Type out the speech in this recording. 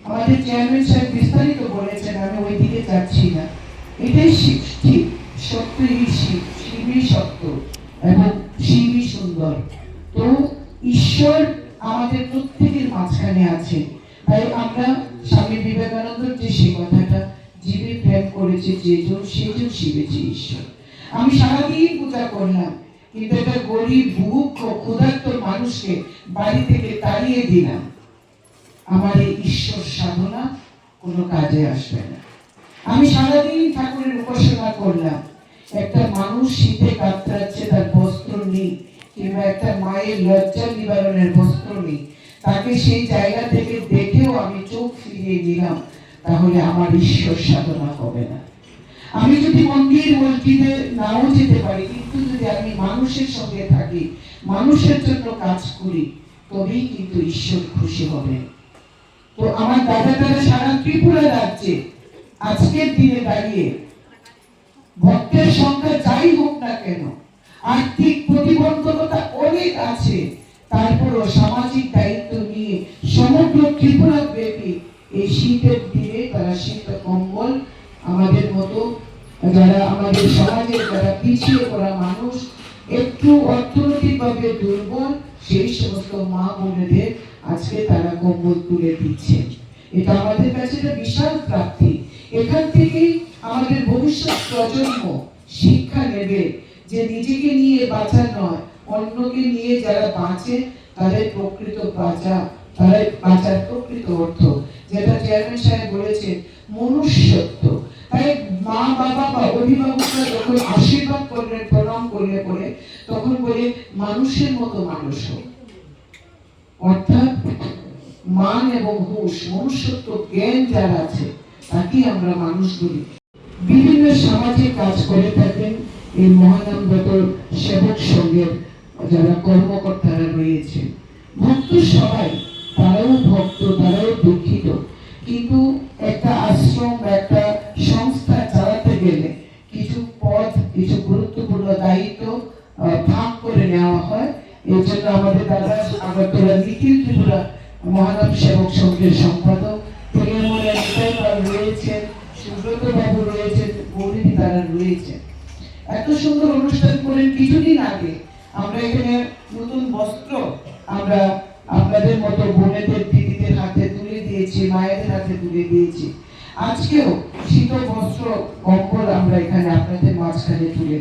আমাদের চেয়ারম্যান সাহেব বিস্তারিত বলেছেন, আমি ওই দিকে যাচ্ছি না। এটাই ঠিক, সত্যই শিব, শিবই সত্য এবং শিবই সুন্দর। তো ঈশ্বর আমাদের প্রত্যেকের মাঝখানে আছে। তাই আমরা স্বামী বিবেকানন্দর যে সে কথাটা, জীবে প্রেম করেছে যেজন সেজন শিবেছে ঈশ্বর। আমি সারাদিন পূজা করলাম, কিন্তু একটা গরিব ভুক্ষ ক্ষুধার্ত মানুষকে বাড়ি থেকে তাড়িয়ে দিলাম, আমার এই ঈশ্বর সাধনা কোনো কাজে আসবে না। আমি সারাদিন ঠাকুরের উপাসনা করলাম, একটা মানুষ শীতে কাতরাচ্ছে, তার বস্ত্র নেই, কিংবা একটা মায়ের লজ্জা নিবারণের বস্ত্র নেই, তাকে সেই জায়গা থেকে দেখেও আমি চোখ ফিরিয়ে দিলাম, তাহলে আমার ঈশ্বর সাধনা হবে না। আমি যদি মন্দির মসজিদে নাও যেতে পারি, কিন্তু যদি আমি মানুষের সঙ্গে থাকি, মানুষের জন্য কাজ করি, তবেই কিন্তু ঈশ্বর খুশি হবে। তো আমার দাদা তারা সারা ত্রিপুরা রাজ্যে আজকের দিনে দাঁড়িয়ে ভক্তের সংখ্যা যাই হোক না কেন, আর্থিক প্রতিবন্ধকতা অনেক আছে, তারপরও সামাজিক দায়িত্ব নিয়ে সমগ্র ত্রিপুরা ব্যাপী এই শীতের দিনে তারা শীত কম্বল, আমাদের মতো যারা আমাদের সমাজের যারা পিছিয়ে পড়া মানুষ, একটু অর্থনৈতিকভাবে দুর্বল, সেই সমস্ত মা বোনেদের আজকে তারা কম্বল তুলে দিচ্ছে। এটা আমাদের কাছে একটা বিশাল প্রাপ্তি। এখান থেকেই আমাদের ভবিষ্যৎ প্রজন্ম শিক্ষা নেবে যে নিজেকে নিয়ে বাঁচা নয়, অন্যকে নিয়ে যারা বাঁচে তাদের প্রকৃত বাঁচা, তারা বাঁচার প্রকৃত অর্থ, যেটা চেয়ারম্যান সাহেব বলেছে, মনুষ্যত্ব। তাই মা বাবা বা অভিভাবকরা যখন আশীর্বাদ করলেন, প্রণাম করলে পরে, তখন বলে মানুষের মতো মানুষ হোক, অর্থাৎ মান এবং হুঁশ, মনুষ্যত্ব জ্ঞান যার আছে তাকেই আমরা মানুষ বলি। বিভিন্ন সামাজিক কাজ করে থাকেন এই মহানামগত সেবক সংঘের যারা কর্মকর্তারা রয়েছে। ভক্ত সবাই, তারাও ভক্ত, তারাও দুঃখিত, কিন্তু একটা আশ্রম, একটা সংস্থা চালাতে গেলে কিছু পদ, কিছু গুরুত্বপূর্ণ দায়িত্ব ভাগ করে নেওয়া হয়। এর জন্য আমাদের দাদা আগরতলা নিখিল ত্রিপুরা মহানাম সেবক সংঘের সম্পাদক রয়েছেন, সুব্রত বাবু রয়েছেন, গৌরী তারা রয়েছেন। এত সুন্দর অনুষ্ঠান করেন। কিছুদিন আগে আমরা এখানে নতুন বস্ত্র আমরা আপনাদের মতো বোনেদের, দিদিদের হাতে তুলে দিয়েছি, মায়েদের হাতে তুলে দিয়েছি। আজকেও শীত বস্ত্র কম্বল আমরা এখানে আপনাদের মাঝখানে তুলে